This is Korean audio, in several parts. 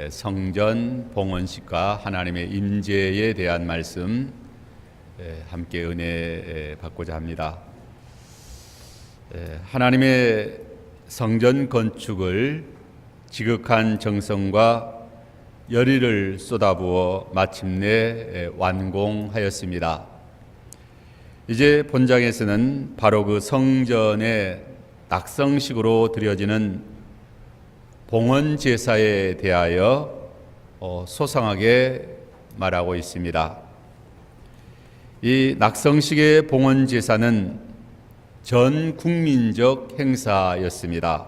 성전 봉헌식과 하나님의 임재에 대한 말씀 함께 은혜 받고자 합니다. 하나님의 성전 건축을 지극한 정성과 열의를 쏟아부어 마침내 완공하였습니다. 이제 본장에서는 바로 그 성전의 낙성식으로 드려지는 봉헌 제사에 대하여 소상하게 말하고 있습니다. 이 낙성식의 봉헌 제사는 전 국민적 행사였습니다.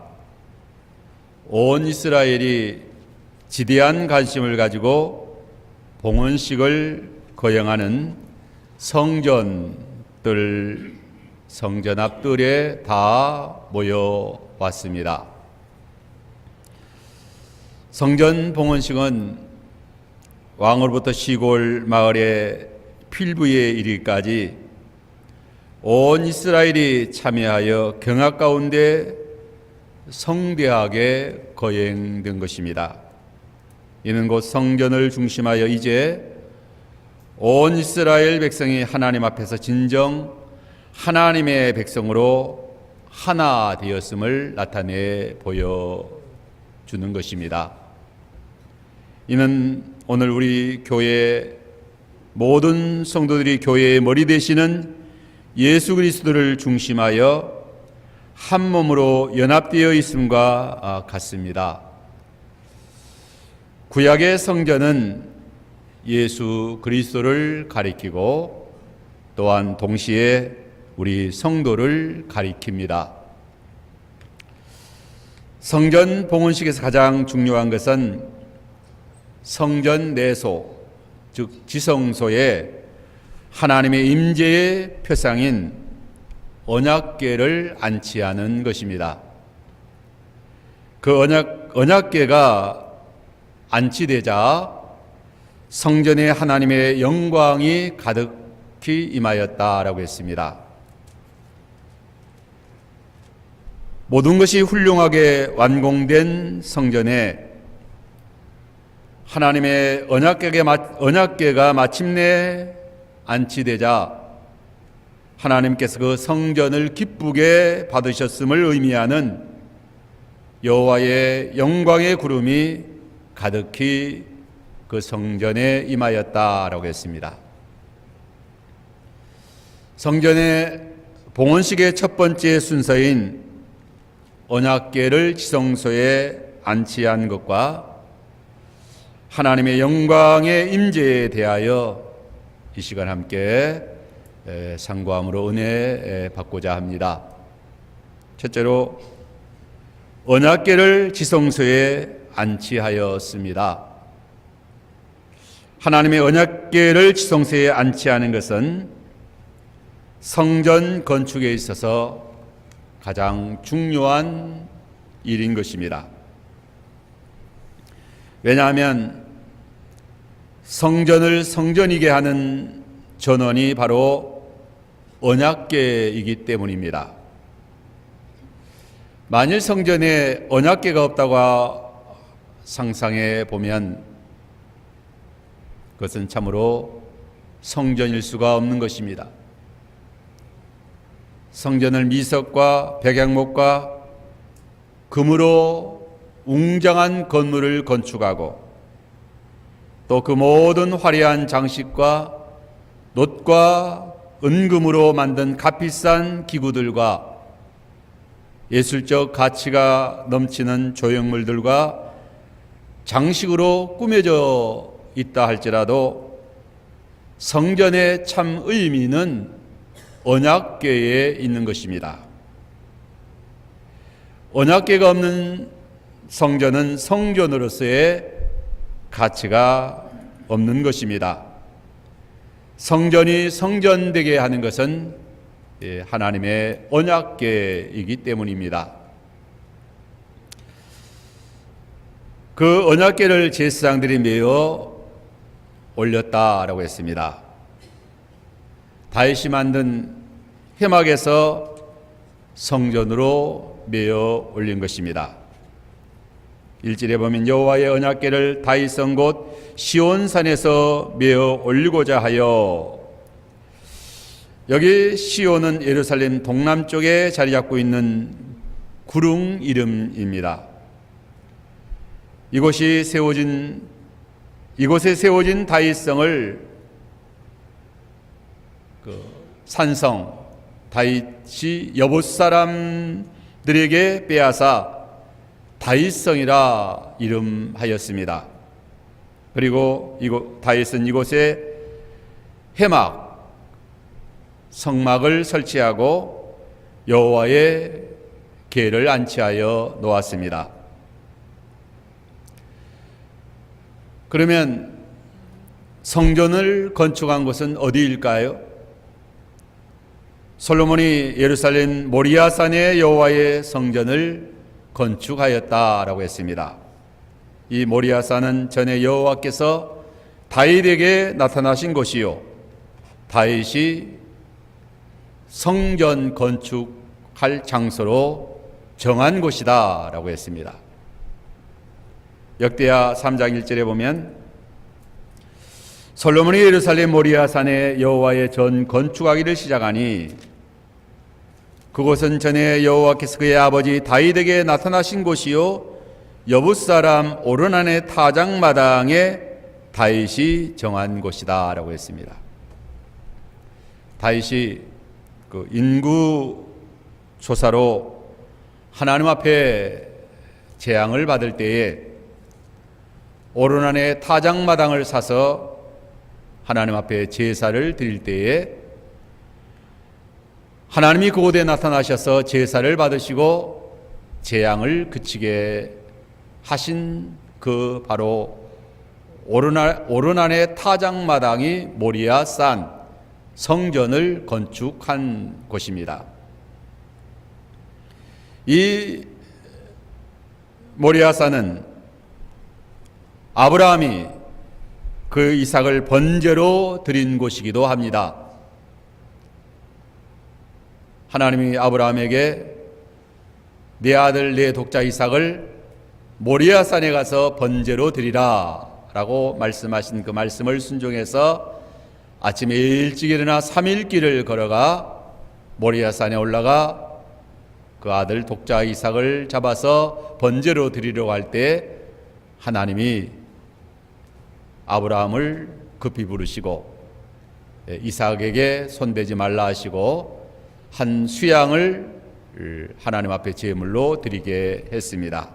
온 이스라엘이 지대한 관심을 가지고 봉헌식을 거행하는 성전 앞들에 다 모여왔습니다. 성전 봉헌식은 왕으로부터 시골 마을의 필부에 이르기까지 온 이스라엘이 참여하여 경악 가운데 성대하게 거행된 것입니다. 이는 곧 성전을 중심하여 이제 온 이스라엘 백성이 하나님 앞에서 진정 하나님의 백성으로 하나 되었음을 나타내 보여주는 것입니다. 이는 오늘 우리 교회 모든 성도들이 교회의 머리 되시는 예수 그리스도를 중심하여 한 몸으로 연합되어 있음과 같습니다. 구약의 성전은 예수 그리스도를 가리키고 또한 동시에 우리 성도를 가리킵니다. 성전 봉헌식에서 가장 중요한 것은 성전 내소, 즉 지성소에 하나님의 임재의 표상인 언약궤를 안치하는 것입니다. 그 언약궤가 안치되자 성전에 하나님의 영광이 가득히 임하였다라고 했습니다. 모든 것이 훌륭하게 완공된 성전에 하나님의 언약궤가 마침내 안치되자 하나님께서 그 성전을 기쁘게 받으셨음을 의미하는 여호와의 영광의 구름이 가득히 그 성전에 임하였다라고 했습니다. 성전의 봉헌식의 첫 번째 순서인 언약궤를 지성소에 안치한 것과 하나님의 영광의 임재에 대하여 이 시간 함께 상고함으로 은혜 받고자 합니다. 첫째로 언약궤를 지성소에 안치하였습니다. 하나님의 언약궤를 지성소에 안치하는 것은 성전 건축에 있어서 가장 중요한 일인 것입니다. 왜냐하면 성전을 성전이게 하는 전원이 바로 언약궤이기 때문입니다. 만일 성전에 언약궤가 없다고 상상해 보면 그것은 참으로 성전일 수가 없는 것입니다. 성전을 미석과 백양목과 금으로 웅장한 건물을 건축하고 또 그 모든 화려한 장식과 놋과 은금으로 만든 값비싼 기구들과 예술적 가치가 넘치는 조형물들과 장식으로 꾸며져 있다 할지라도 성전의 참 의미는 언약궤에 있는 것입니다. 언약궤가 없는 성전은 성전으로서의 가치가 없는 것입니다. 성전이 성전되게 하는 것은 하나님의 언약궤이기 때문입니다. 그 언약궤를 제사장들이 메어 올렸다라고 했습니다. 다윗이 만든 회막에서 성전으로 메어 올린 것입니다. 1절에 보면 여호와의 언약궤를 다윗성 곧 시온산에서 메어 올리고자 하여, 여기 시온은 예루살렘 동남쪽에 자리 잡고 있는 구릉 이름입니다. 이곳에 세워진 다윗성을 산성 다윗이 여봇 사람들에게 빼앗아 다윗성이라 이름하였습니다. 그리고 다윗은 이곳에 해막, 성막을 설치하고 여호와의 궤를 안치하여 놓았습니다. 그러면 성전을 건축한 곳은 어디일까요? 솔로몬이 예루살렘 모리아산에 여호와의 성전을 건축하였다라고 했습니다. 이 모리아산은 전에 여호와께서 다윗에게 나타나신 곳이요, 다윗이 성전 건축할 장소로 정한 곳이다 라고 했습니다. 역대하 3장 1절에 보면 솔로몬이 예루살렘 모리아산에 여호와의 전 건축하기를 시작하니 그곳은 전에 여호와께서 그의 아버지 다윗에게 나타나신 곳이요 여붓 사람 오르난의 타작마당에 다윗이 정한 곳이다 라고 했습니다. 다윗이 그 인구 조사로 하나님 앞에 재앙을 받을 때에 오르난의 타작마당을 사서 하나님 앞에 제사를 드릴 때에 하나님이 그곳에 나타나셔서 제사를 받으시고 재앙을 그치게 하신 그 바로 오르난의 타작마당이 모리아산 성전을 건축한 곳입니다. 이 모리아산은 아브라함이 그 이삭을 번제로 드린 곳이기도 합니다. 하나님이 아브라함에게 내 아들 내 독자 이삭을 모리아산에 가서 번제로 드리라 라고 말씀하신 그 말씀을 순종해서 아침에 일찍 일어나 3일 길을 걸어가 모리아산에 올라가 그 아들 독자 이삭을 잡아서 번제로 드리려고 할 때 하나님이 아브라함을 급히 부르시고 이삭에게 손대지 말라 하시고 한 수양을 하나님 앞에 제물로 드리게 했습니다.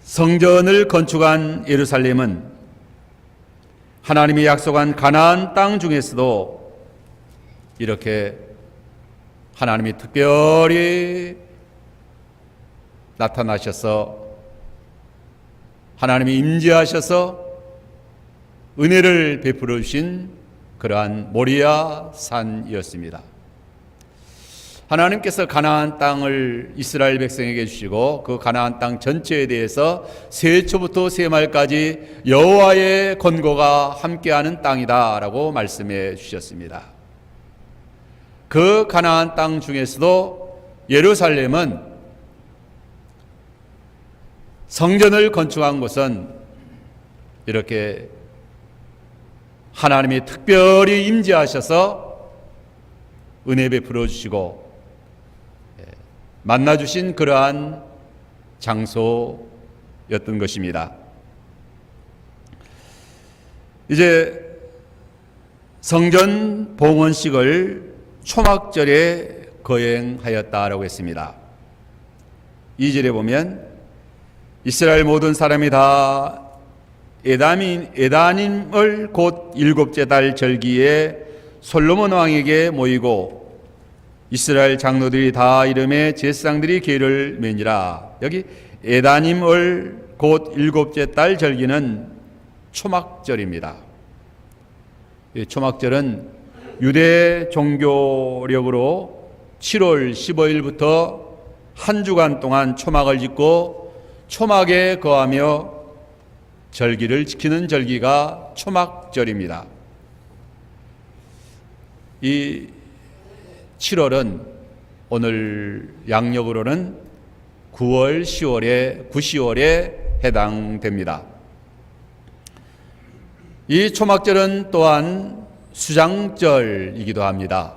성전을 건축한 예루살렘은 하나님이 약속한 가나안 땅 중에서도 이렇게 하나님이 특별히 나타나셔서 하나님이 임재하셔서 은혜를 베풀어 주신 그러한 모리아 산이었습니다. 하나님께서 가나안 땅을 이스라엘 백성에게 주시고 그 가나안 땅 전체에 대해서 세초부터 세말까지 여호와의 권고가 함께하는 땅이다라고 말씀해 주셨습니다. 그 가나안 땅 중에서도 예루살렘은 성전을 건축한 곳은 이렇게 하나님이 특별히 임재하셔서 은혜 베풀어 주시고 만나주신 그러한 장소였던 것입니다. 이제 성전 봉헌식을 초막절에 거행하였다라고 했습니다. 2절에 보면 이스라엘 모든 사람이 다 에다님을 곧 일곱째 달 절기에 솔로몬 왕에게 모이고 이스라엘 장로들이 다 이름에 제사장들이 궤를 매니라. 여기 에다님을 곧 일곱째 달 절기는 초막절입니다. 이 초막절은 유대 종교력으로 7월 15일부터 한 주간 동안 초막을 짓고 초막에 거하며 절기를 지키는 절기가 초막절입니다. 이 7월은 오늘 양력으로는 9월, 10월에 해당됩니다. 이 초막절은 또한 수장절이기도 합니다.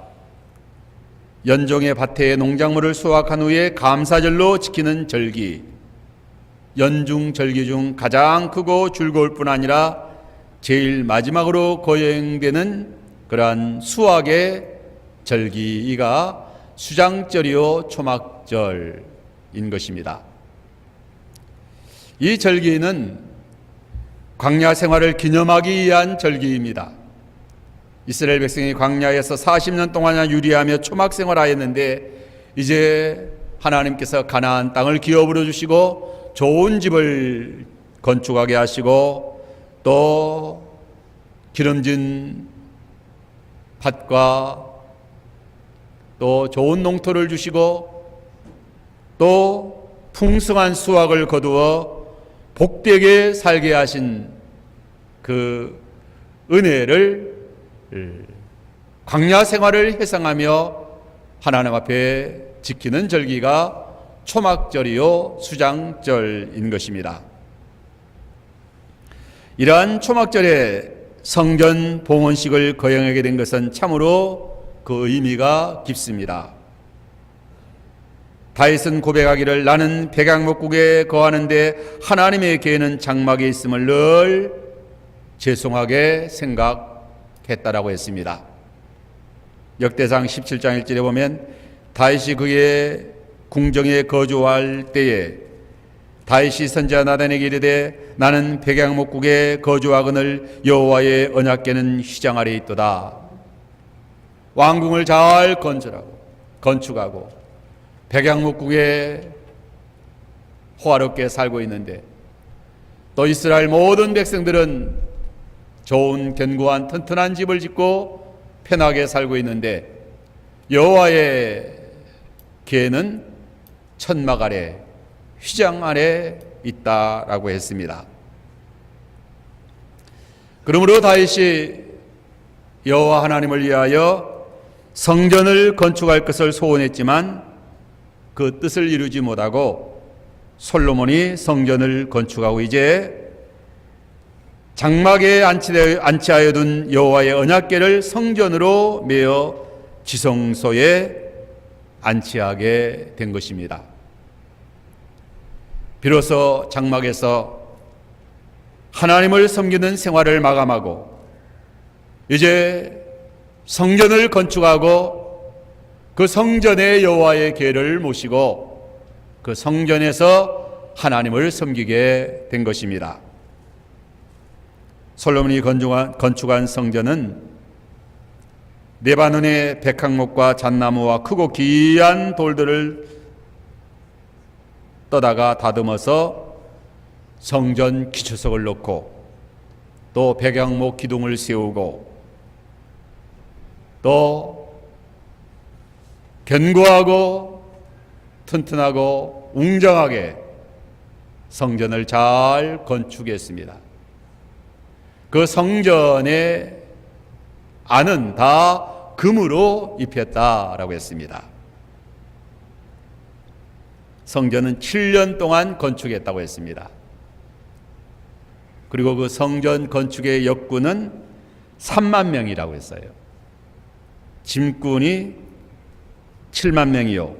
연종의 밭의 농작물을 수확한 후에 감사절로 지키는 절기, 연중 절기 중 가장 크고 즐거울 뿐 아니라 제일 마지막으로 거행되는 그러한 수확의 절기가 수장절이요 초막절인 것입니다. 이 절기는 광야 생활을 기념하기 위한 절기입니다. 이스라엘 백성이 광야에서 40년 동안 유리하며 초막 생활하였는데 이제 하나님께서 가나안 땅을 기업으로 주시고 좋은 집을 건축하게 하시고 또 기름진 밭과 또 좋은 농토를 주시고 또 풍성한 수확을 거두어 복되게 살게 하신 그 은혜를 광야 생활을 회상하며 하나님 앞에 지키는 절기가 초막절이요 수장절인 것입니다. 이러한 초막절에 성전 봉헌식을 거행하게 된 것은 참으로 그 의미가 깊습니다. 다윗은 고백하기를 나는 백향목국에 거하는데 하나님의 계에는 장막에 있음을 늘 죄송하게 생각했다라고 했습니다. 역대상 17장 1절에 보면 다윗이 그의 궁정에 거주할 때에 다윗이 선지자 나단에게 이르되 나는 백향목국에 거주하거늘 여호와의 언약궤는 휘장 아래에 있도다. 왕궁을 잘 건축하고 백향목국에 호화롭게 살고 있는데 또 이스라엘 모든 백성들은 좋은 견고한 튼튼한 집을 짓고 편하게 살고 있는데 여호와의 궤는 천막 아래 휘장 아래 있다라고 했습니다. 그러므로 다윗이 여호와 하나님을 위하여 성전을 건축할 것을 소원했지만 그 뜻을 이루지 못하고 솔로몬이 성전을 건축하고 이제 장막에 안치하여 둔 여호와의 언약궤를 성전으로 메어 지성소에 안치하게 된 것입니다. 비로소 장막에서 하나님을 섬기는 생활을 마감하고 이제 성전을 건축하고 그 성전에 여호와의 궤를 모시고 그 성전에서 하나님을 섬기게 된 것입니다. 솔로몬이 건축한 성전은 레바논의 백향목과 잣나무와 크고 귀한 돌들을 떠다가 다듬어서 성전 기초석을 놓고 또 백향목 기둥을 세우고 또 견고하고 튼튼하고 웅장하게 성전을 잘 건축했습니다. 그 성전의 안은 다 금으로 입혔다라고 했습니다. 성전은 7년 동안 건축했다고 했습니다. 그리고 그 성전 건축의 역군은 3만 명이라고 했어요. 짐꾼이 7만 명이요,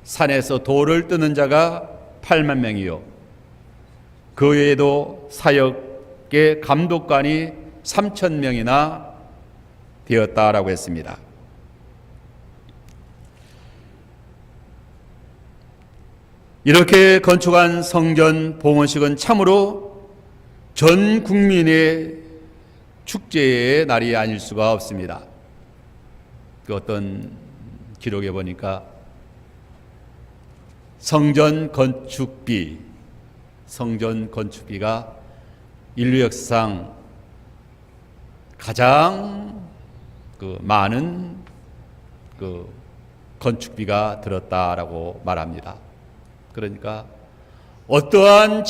산에서 돌을 뜨는 자가 8만 명이요, 그 외에도 사역의 감독관이 3천 명이나 되었다라고 했습니다. 이렇게 건축한 성전 봉헌식은 참으로 전 국민의 축제의 날이 아닐 수가 없습니다. 그 어떤 기록에 보니까 성전 건축비가 인류 역사상 가장 많은 건축비가 들었다라고 말합니다. 그러니까 어떠한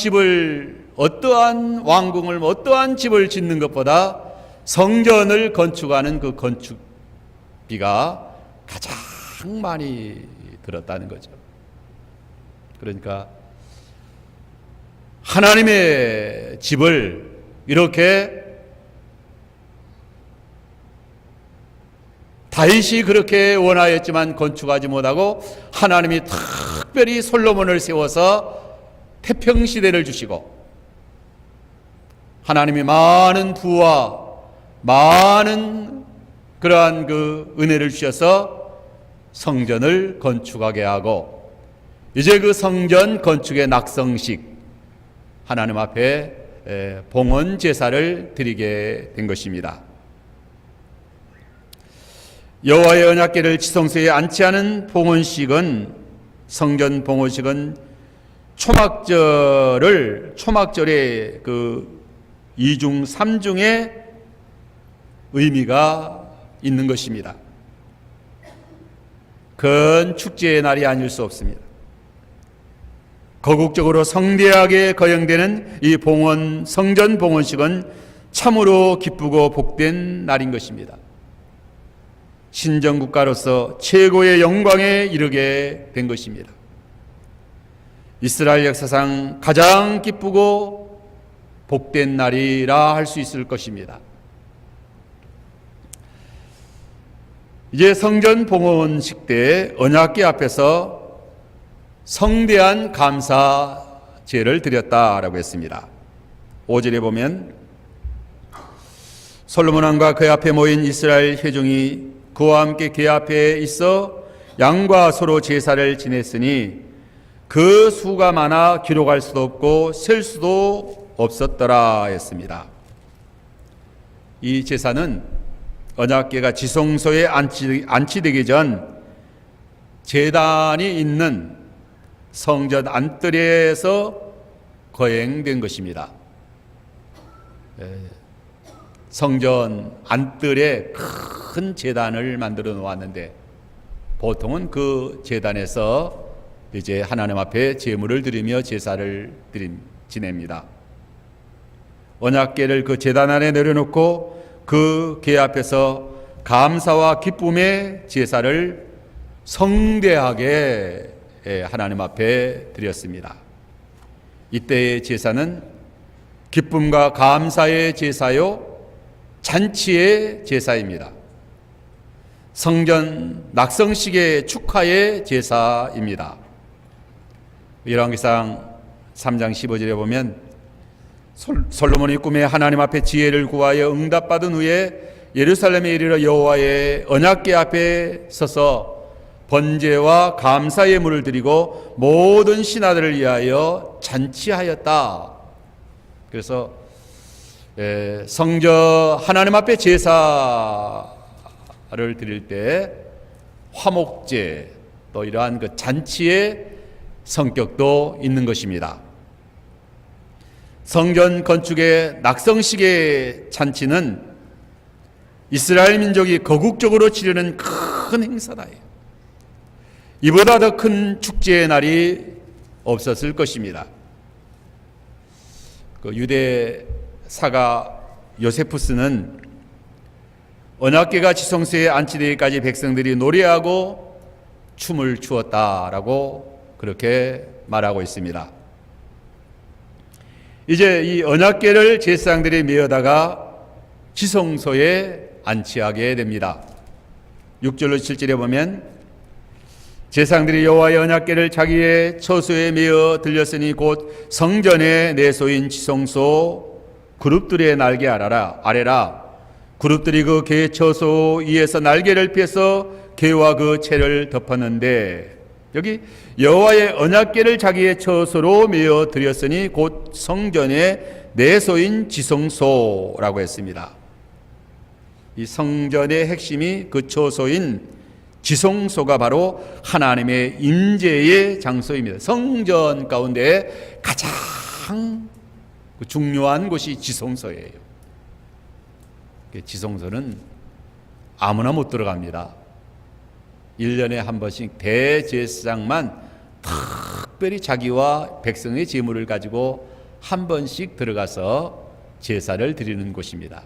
왕궁을, 어떠한 집을 짓는 것보다 성전을 건축하는 그 건축비가 가장 가장 많이 들었다는 거죠. 그러니까 하나님의 집을 이렇게 다윗이 그렇게 원하였지만 건축하지 못하고 하나님이 특별히 솔로몬을 세워서 태평시대를 주시고 하나님이 많은 부와 많은 그러한 그 은혜를 주셔서 성전을 건축하게 하고 이제 그 성전 건축의 낙성식 하나님 앞에 봉헌 제사를 드리게 된 것입니다. 여호와의 언약궤를 지성소에 안치하는 봉헌식은 성전 봉헌식은 초막절의 그 2중 3중의 의미가 있는 것입니다. 큰 축제의 날이 아닐 수 없습니다. 거국적으로 성대하게 거행되는 이 성전 봉헌식은 참으로 기쁘고 복된 날인 것입니다. 신정국가로서 최고의 영광에 이르게 된 것입니다. 이스라엘 역사상 가장 기쁘고 복된 날이라 할 수 있을 것입니다. 이제 성전 봉헌식 때 언약궤 앞에서 성대한 감사제를 드렸다라고 했습니다. 5절에 보면 솔로몬 왕과 그 앞에 모인 이스라엘 회중이 그와 함께 궤 앞에 있어 양과 소로 제사를 지냈으니 그 수가 많아 기록할 수도 없고 셀 수도 없었더라 했습니다. 이 제사는 언약궤가 지성소에 안치되기 전 제단이 있는 성전 안뜰에서 거행된 것입니다. 성전 안뜰에 큰 제단을 만들어 놓았는데 보통은 그 제단에서 이제 하나님 앞에 제물을 드리며 제사를 지냅니다. 언약궤를 그 제단 안에 내려놓고 그 궤 앞에서 감사와 기쁨의 제사를 성대하게 하나님 앞에 드렸습니다. 이때의 제사는 기쁨과 감사의 제사요 잔치의 제사입니다. 성전 낙성식의 축하의 제사입니다. 열왕기상 3장 15절에 보면 솔로몬이 꿈에 하나님 앞에 지혜를 구하여 응답받은 후에 예루살렘에 이르러 여호와의 언약궤 앞에 서서 번제와 감사의 예물을 드리고 모든 신하들을 위하여 잔치하였다. 그래서 성전 하나님 앞에 제사를 드릴 때 화목제 또 이러한 그 잔치의 성격도 있는 것입니다. 성전 건축의 낙성식의 잔치는 이스라엘 민족이 거국적으로 치르는 큰 행사다. 이보다 더 큰 축제의 날이 없었을 것입니다. 그 유대 사가 요세푸스는 언약궤가 지성소에 안치되기까지 백성들이 노래하고 춤을 추었다라고 그렇게 말하고 있습니다. 이제 이 언약궤를 제사장들이 메어다가 지성소에 안치하게 됩니다. 6절로 7절에 보면 제사장들이 여호와의 언약궤를 자기의 처소에 메어 들렸으니 곧 성전의 내소인 지성소 그룹들의 날개 아래라. 그룹들이 그 궤 처소 위에서 날개를 펴서 궤와 그 채를 덮었는데 여기 여호와의 언약궤를 자기의 처소로 메어 드렸으니 곧 성전의 내소인 지성소라고 했습니다. 이 성전의 핵심이 그 처소인 지성소가 바로 하나님의 임재의 장소입니다. 성전 가운데 가장 중요한 곳이 지성소예요. 지성소는 아무나 못 들어갑니다. 1년에 한 번씩 대제사장만 특별히 자기와 백성의 제물을 가지고 한 번씩 들어가서 제사를 드리는 곳입니다.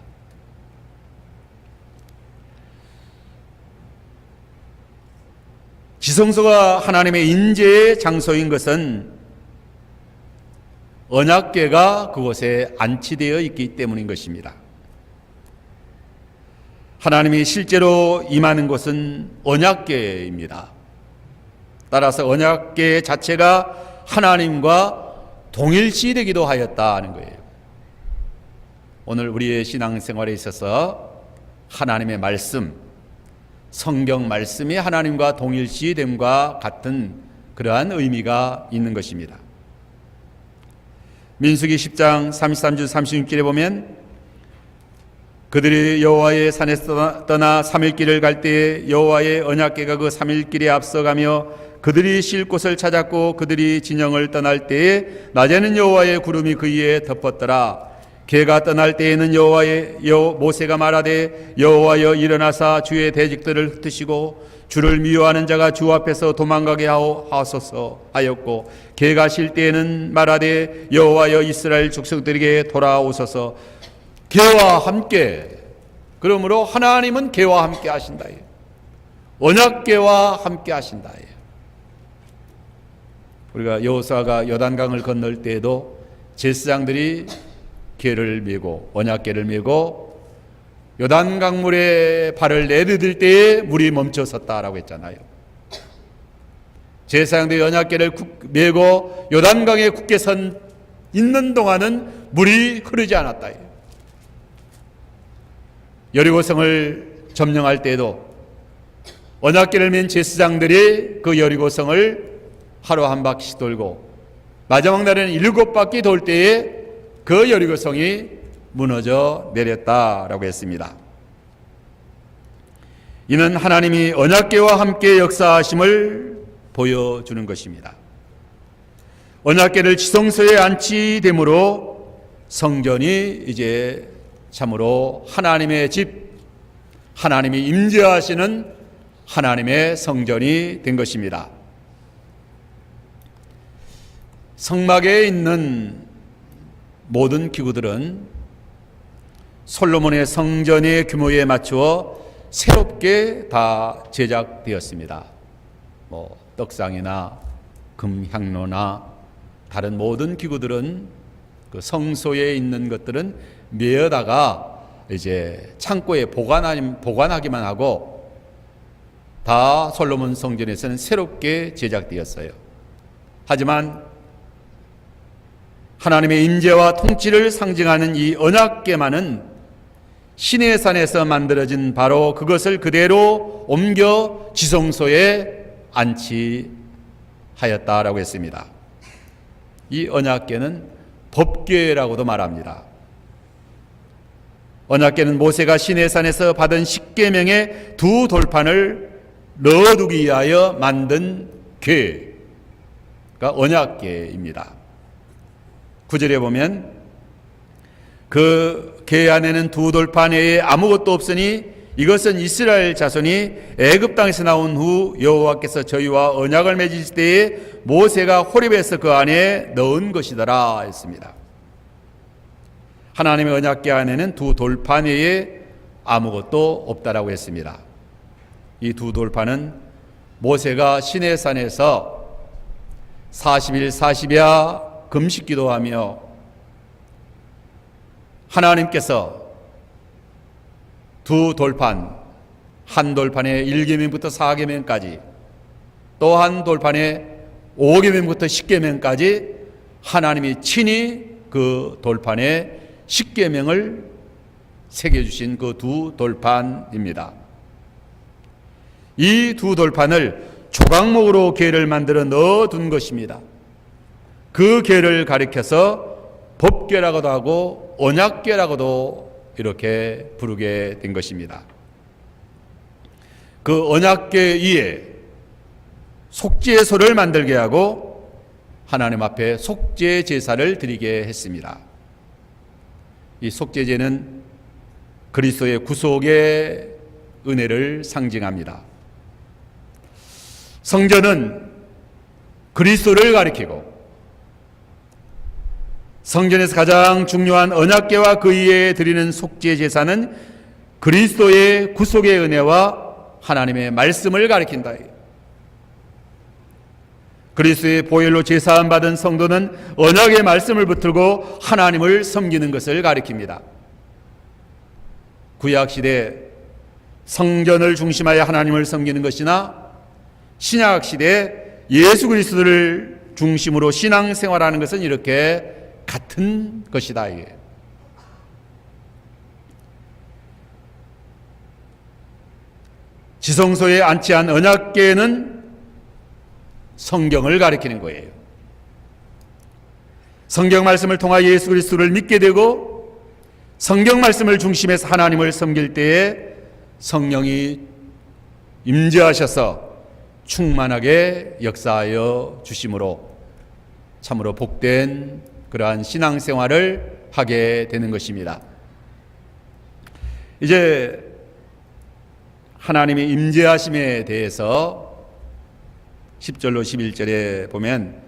지성소가 하나님의 인재의 장소인 것은 언약궤가 그곳에 안치되어 있기 때문인 것입니다. 하나님이 실제로 임하는 곳은 언약궤입니다. 따라서 언약궤 자체가 하나님과 동일시되기도 하였다는 거예요. 오늘 우리의 신앙생활에 있어서 하나님의 말씀, 성경 말씀이 하나님과 동일시됨과 같은 그러한 의미가 있는 것입니다. 민수기 10장 33절 36절에 보면 그들이 여호와의 산에서 떠나 3일길을 갈 때에 여호와의 언약궤가 그 3일길에 앞서가며 그들이 쉴 곳을 찾았고 그들이 진영을 떠날 때에 낮에는 여호와의 구름이 그 위에 덮었더라. 걔가 떠날 때에는 모세가 말하되 여호와여 일어나사 주의 대직들을 흩으시고 주를 미워하는 자가 주 앞에서 도망가게 하소서 하였고 걔가 쉴 때에는 말하되 여호와여 이스라엘 족속들에게 돌아오소서. 걔와 함께, 그러므로 하나님은 걔와 함께 하신다. 언약궤와 함께 하신다. 우리가 여호수아가 요단강을 건널 때에도 제사장들이 궤를 메고 언약궤를 메고 요단강물에 발을 내디딜 때에 물이 멈춰섰다라고 했잖아요. 제사장들이 언약궤를 메고 요단강에 굳게 선 있는 동안은 물이 흐르지 않았다. 여리고성을 점령할 때에도 언약궤를 맨 제사장들이 그 여리고성을 하루 한 바퀴씩 돌고 마지막 날에는 7바퀴 돌 때에 그 여리고성이 무너져 내렸다라고 했습니다. 이는 하나님이 언약궤와 함께 역사하심을 보여주는 것입니다. 언약궤를 지성소에 안치됨으로 성전이 이제 참으로 하나님의 집, 하나님이 임재하시는 하나님의 성전이 된 것입니다. 성막에 있는 모든 기구들은 솔로몬의 성전의 규모에 맞추어 새롭게 다 제작되었습니다. 떡상이나 금향로나 다른 모든 기구들은 그 성소에 있는 것들은 메어다가 이제 창고에 보관하기만 하고 다 솔로몬 성전에서는 새롭게 제작되었어요. 하지만 하나님의 임재와 통치를 상징하는 이 언약궤만은 시내산에서 만들어진 바로 그것을 그대로 옮겨 지성소에 안치하였다라고 했습니다. 이 언약궤는 법궤라고도 말합니다. 언약궤는 모세가 시내산에서 받은 십계명의 두 돌판을 넣어두기 위하여 만든 궤가 언약궤입니다. 9절에 보면 그 궤 안에는 두 돌판 외에 아무것도 없으니 이것은 이스라엘 자손이 애굽 땅에서 나온 후 여호와께서 저희와 언약을 맺으실 때에 모세가 호렙에서 그 안에 넣은 것이더라 했습니다. 하나님의 언약궤 안에는 두 돌판 외에 아무것도 없다라고 했습니다. 이 두 돌판은 모세가 시내산에서 40일 40야 금식 기도하며 하나님께서 두 돌판, 한 돌판에 1계명부터 4계명까지 또 한 돌판에 5계명부터 10계명까지 하나님이 친히 그 돌판에 10계명을 새겨주신 그 두 돌판입니다. 이 두 돌판을 조각목으로 궤를 만들어 넣어둔 것입니다. 그 궤를 가리켜서 법궤라고도 하고 언약궤라고도 이렇게 부르게 된 것입니다. 그 언약궤 위에 속죄소를 만들게 하고 하나님 앞에 속죄 제사를 드리게 했습니다. 이 속죄제는 그리스도의 구속의 은혜를 상징합니다. 성전은 그리스도를 가리키고 성전에서 가장 중요한 언약궤와 그 위에 드리는 속죄 제사는 그리스도의 구속의 은혜와 하나님의 말씀을 가리킨다. 그리스도의 보혈로 제사함 받은 성도는 언약의 말씀을 붙들고 하나님을 섬기는 것을 가리킵니다. 구약시대 성전을 중심하여 하나님을 섬기는 것이나 신약시대 예수 그리스도를 중심으로 신앙생활하는 것은 이렇게 같은 것이다. 지성소에 안치한 언약궤는 성경을 가리키는 거예요. 성경 말씀을 통하여 예수 그리스도를 믿게 되고 성경 말씀을 중심해서 하나님을 섬길 때에 성령이 임재하셔서 충만하게 역사하여 주심으로 참으로 복된 그러한 신앙생활을 하게 되는 것입니다. 이제 하나님의 임재하심에 대해서 10절로 11절에 보면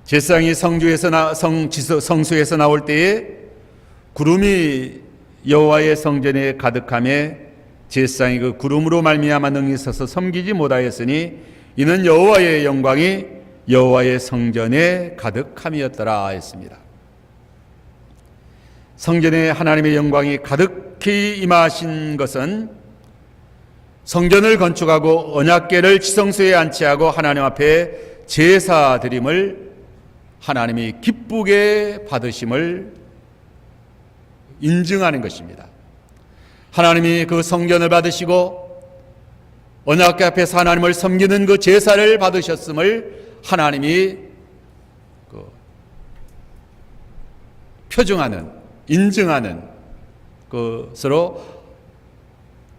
제사장이 성수에서 나올 때에 구름이 여호와의 성전에 가득하며 제사장이 그 구름으로 말미암아 능히 서서 섬기지 못하였으니 이는 여호와의 영광이 여호와의 성전에 가득함이었더라 했습니다. 성전에 하나님의 영광이 가득히 임하신 것은 성전을 건축하고 언약궤를 지성소에 안치하고 하나님 앞에 제사 드림을 하나님이 기쁘게 받으심을 인증하는 것입니다. 하나님이 그 성전을 받으시고 언약궤 앞에서 하나님을 섬기는 그 제사를 받으셨음을 하나님이 표정하는, 인증하는 것으로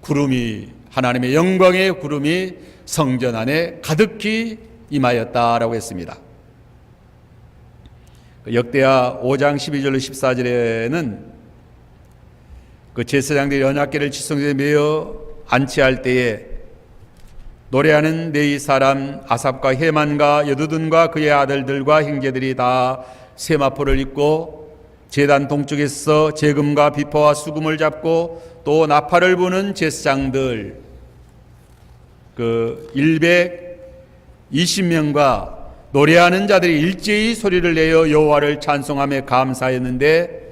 구름이, 하나님의 영광의 구름이 성전 안에 가득히 임하였다라고 했습니다. 역대하 5장 12절로 14절에는 그 제사장들이 언약궤를 지성소에 메어 안치할 때에 노래하는 네이 사람 아삽과 헤만과 여두둔과 그의 아들들과 형제들이 다 세마포를 입고 제단 동쪽에서 재금과 비포와 수금을 잡고 또 나팔을 부는 제사장들 그 120명과 노래하는 자들이 일제히 소리를 내어 여호와를 찬송하며 감사했는데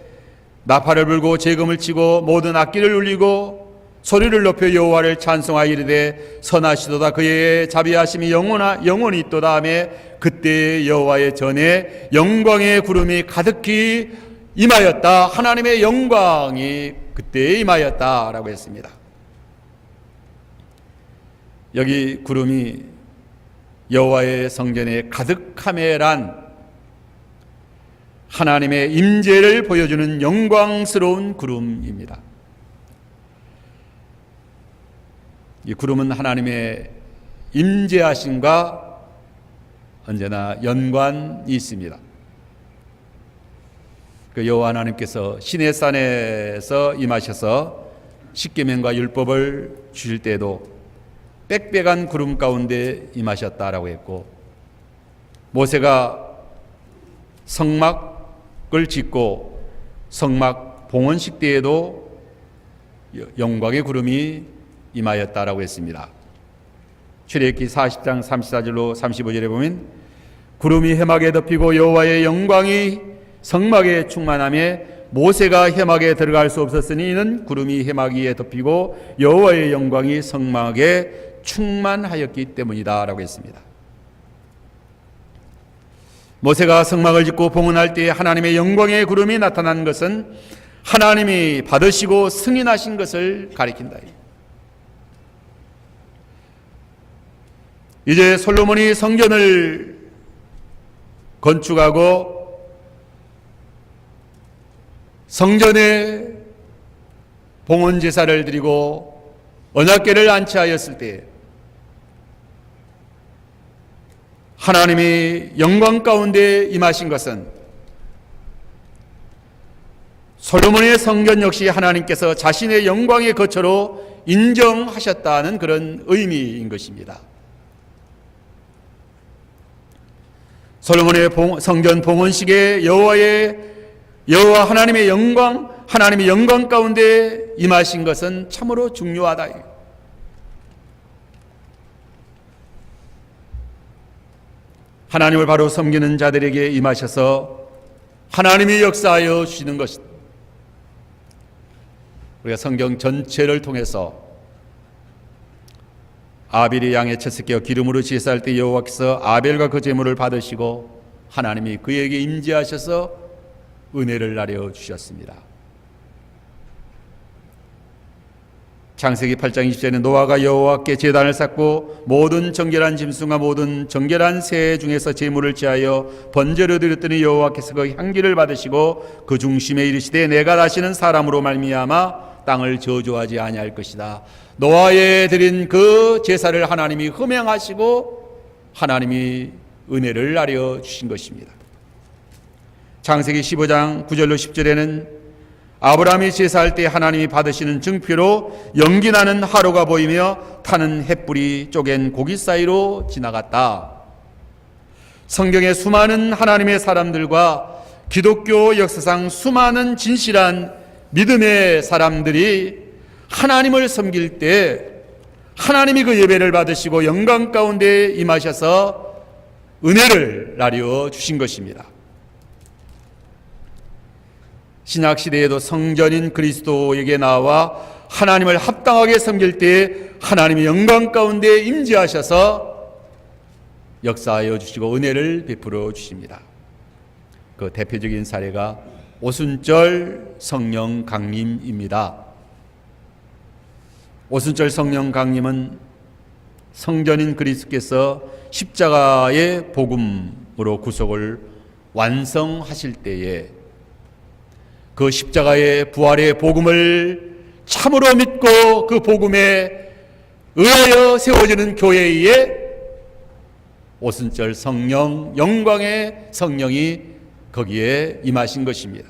나팔을 불고 재금을 치고 모든 악기를 울리고 소리를 높여 여호와를 찬송하여 이르되 선하시도다 그의 자비하심이 영원히 있도다 하며 그때 여호와의 전에 영광의 구름이 가득히 임하였다. 하나님의 영광이 그때 임하였다라고 했습니다. 여기 구름이 여호와의 성전에 가득하매란 하나님의 임재를 보여주는 영광스러운 구름입니다. 이 구름은 하나님의 임재하심과 언제나 연관이 있습니다. 그 여호와 하나님께서 시내산에서 임하셔서 십계명과 율법을 주실 때에도 빽빽한 구름 가운데 임하셨다라고 했고 모세가 성막을 짓고 성막 봉헌식 때에도 영광의 구름이 임하였다라고 했습니다. 출애굽기 40장 34절로 35절에 보면 구름이 회막에 덮이고 여호와의 영광이 성막에 충만하며 모세가 회막에 들어갈 수 없었으니 이는 구름이 회막 위에 덮이고 여호와의 영광이 성막에 충만하였기 때문이다 라고 했습니다. 모세가 성막을 짓고 봉헌할 때 하나님의 영광의 구름이 나타난 것은 하나님이 받으시고 승인하신 것을 가리킨다. 이제 솔로몬이 성전을 건축하고 성전에 봉헌 제사를 드리고 언약궤를 안치하였을 때 하나님이 영광 가운데 임하신 것은 솔로몬의 성전 역시 하나님께서 자신의 영광의 거처로 인정하셨다는 그런 의미인 것입니다. 솔로몬의 성전 봉헌식에 여호와 하나님의 영광 가운데 임하신 것은 참으로 중요하다. 하나님을 바로 섬기는 자들에게 임하셔서 하나님이 역사하여 주시는 것이다. 우리가 성경 전체를 통해서 아벨이 양의 첫 새끼와 기름으로 제사할 때 여호와께서 아벨과 그 제물을 받으시고 하나님이 그에게 임재하셔서 은혜를 나려 주셨습니다. 창세기 8장 20절에는 노아가 여호와께 제단을 쌓고 모든 정결한 짐승과 모든 정결한 새 중에서 제물을 취하여 번제로 드렸더니 여호와께서 그 향기를 받으시고 그 중심에 이르시되 내가 다시는 사람으로 말미암아 땅을 저주하지 아니할 것이다. 노아에 드린 그 제사를 하나님이 흠행하시고 하나님이 은혜를 나려 주신 것입니다. 창세기 15장 9절로 10절에는 아브라함이 제사할 때 하나님이 받으시는 증표로 연기나는 하루가 보이며 타는 햇불이 쪼갠 고기 사이로 지나갔다. 성경의 수많은 하나님의 사람들과 기독교 역사상 수많은 진실한 믿음의 사람들이 하나님을 섬길 때 하나님이 그 예배를 받으시고 영광 가운데 임하셔서 은혜를 나려 주신 것입니다. 신약시대에도 성전인 그리스도에게 나와 하나님을 합당하게 섬길 때 하나님의 영광 가운데 임재하셔서 역사하여 주시고 은혜를 베풀어 주십니다. 그 대표적인 사례가 오순절 성령 강림입니다. 오순절 성령 강림은 성전인 그리스도께서 십자가의 복음으로 구속을 완성하실 때에 그 십자가의 부활의 복음을 참으로 믿고 그 복음에 의하여 세워지는 교회에 오순절 성령, 영광의 성령이 거기에 임하신 것입니다.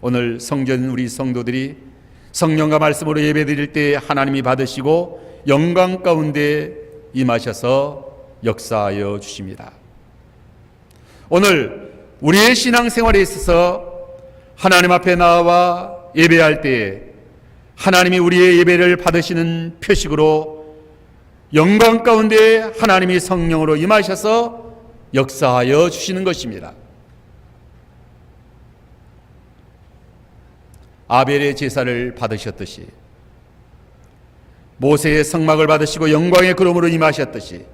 오늘 성전 우리 성도들이 성령과 말씀으로 예배드릴 때 하나님이 받으시고 영광 가운데 임하셔서 역사하여 주십니다. 오늘 우리의 신앙생활에 있어서 하나님 앞에 나와 예배할 때에 하나님이 우리의 예배를 받으시는 표식으로 영광 가운데 하나님이 성령으로 임하셔서 역사하여 주시는 것입니다. 아벨의 제사를 받으셨듯이 모세의 성막을 받으시고 영광의 구름으로 임하셨듯이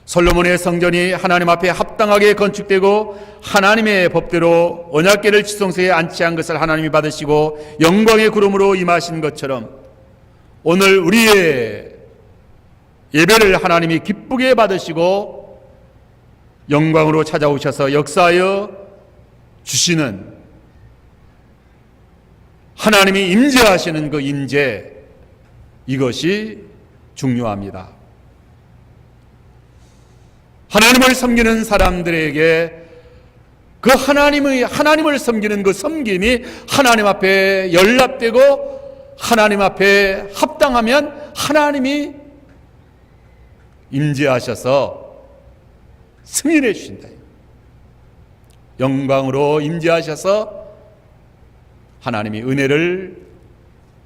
솔로몬의 성전이 하나님 앞에 합당하게 건축되고 하나님의 법대로 언약궤를 지성소에 안치한 것을 하나님이 받으시고 영광의 구름으로 임하신 것처럼 오늘 우리의 예배를 하나님이 기쁘게 받으시고 영광으로 찾아오셔서 역사하여 주시는 하나님이 임재하시는 그 임재, 이것이 중요합니다. 하나님을 섬기는 사람들에게 그 하나님을 섬기는 그 섬김이 하나님 앞에 연락되고 하나님 앞에 합당하면 하나님이 임재하셔서 승인해 주신다. 영광으로 임재하셔서 하나님이 은혜를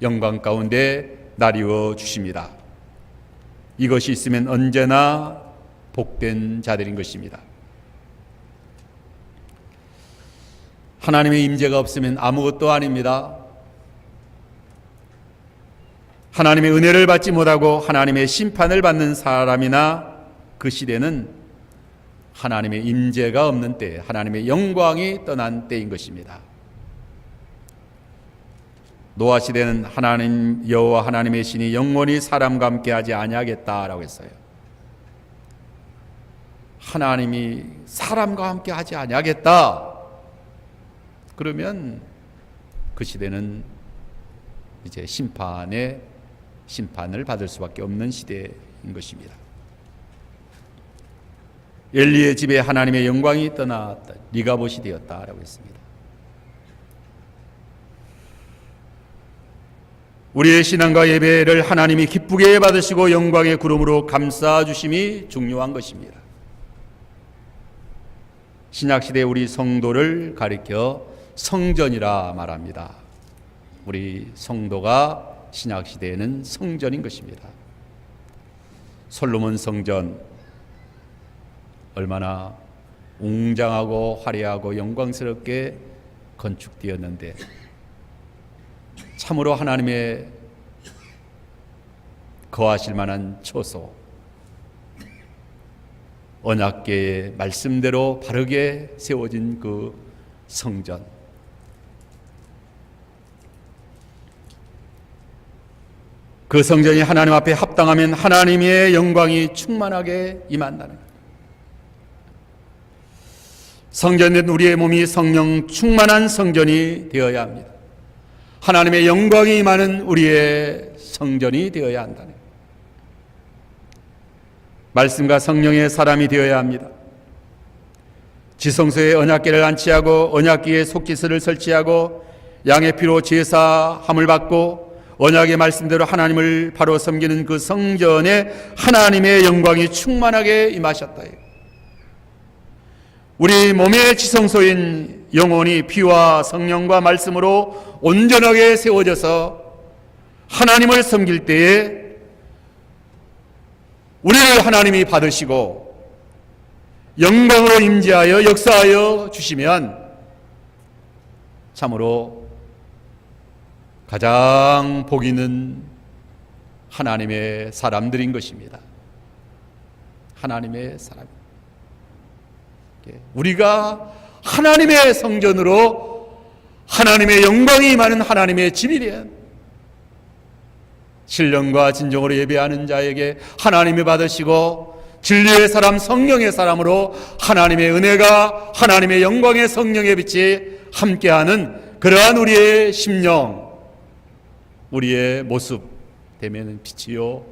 영광 가운데 나리워 주십니다. 이것이 있으면 언제나 복된 자들인 것입니다. 하나님의 임재가 없으면 아무것도 아닙니다. 하나님의 은혜를 받지 못하고 하나님의 심판을 받는 사람이나 그 시대는 하나님의 임재가 없는 때, 하나님의 영광이 떠난 때인 것입니다. 노아 시대는 하나님 여호와 하나님의 신이 영원히 사람과 함께하지 아니하겠다라고 했어요. 하나님이 사람과 함께하지 아니하겠다. 그러면 그 시대는 이제 심판을 받을 수밖에 없는 시대인 것입니다. 엘리의 집에 하나님의 영광이 떠났다. 리가봇이 되었다라고 했습니다. 우리의 신앙과 예배를 하나님이 기쁘게 받으시고 영광의 구름으로 감싸 주심이 중요한 것입니다. 신약시대 우리 성도를 가리켜 성전이라 말합니다. 우리 성도가 신약시대에는 성전인 것입니다. 솔로몬 성전, 얼마나 웅장하고 화려하고 영광스럽게 건축되었는데, 참으로 하나님의 거하실 만한 처소, 언약궤의 말씀대로 바르게 세워진 그 성전, 그 성전이 하나님 앞에 합당하면 하나님의 영광이 충만하게 임한다는 것. 성전된 우리의 몸이 성령 충만한 성전이 되어야 합니다. 하나님의 영광이 임하는 우리의 성전이 되어야 한다는 것. 말씀과 성령의 사람이 되어야 합니다. 지성소에 언약궤를 안치하고 언약궤에 속죄소를 설치하고 양의 피로 제사함을 받고 언약의 말씀대로 하나님을 바로 섬기는 그 성전에 하나님의 영광이 충만하게 임하셨다. 우리 몸의 지성소인 영혼이 피와 성령과 말씀으로 온전하게 세워져서 하나님을 섬길 때에 우리를 하나님이 받으시고 영광으로 임재하여 역사하여 주시면 참으로 가장 복 있는 하나님의 사람들인 것입니다. 하나님의 사람. 우리가 하나님의 성전으로 하나님의 영광이 임하는 하나님의 집이 되어야 합니다. 신령과 진정으로 예배하는 자에게 하나님이 받으시고 진리의 사람, 성령의 사람으로 하나님의 은혜가, 하나님의 영광의 성령의 빛이 함께하는 그러한 우리의 심령, 우리의 모습 되면 빛이요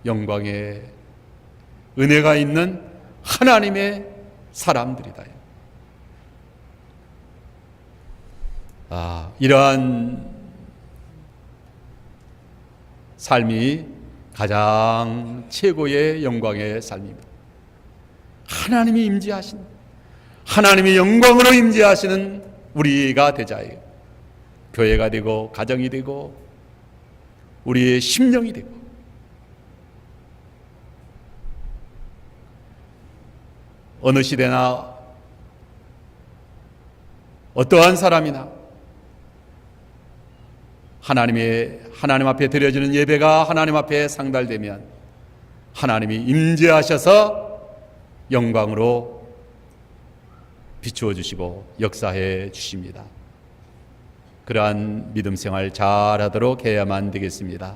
영광의 은혜가 있는 하나님의 사람들이다. 이러한 삶이 가장 최고의 영광의 삶입니다. 하나님이 임재하신, 하나님의 영광으로 임재하시는 우리가 되자예요. 교회가 되고 가정이 되고 우리의 심령이 되고, 어느 시대나 어떠한 사람이나 하나님 앞에 드려지는 예배가 하나님 앞에 상달되면 하나님이 임재하셔서 영광으로 비추어 주시고 역사해 주십니다. 그러한 믿음 생활 잘하도록 해야만 되겠습니다.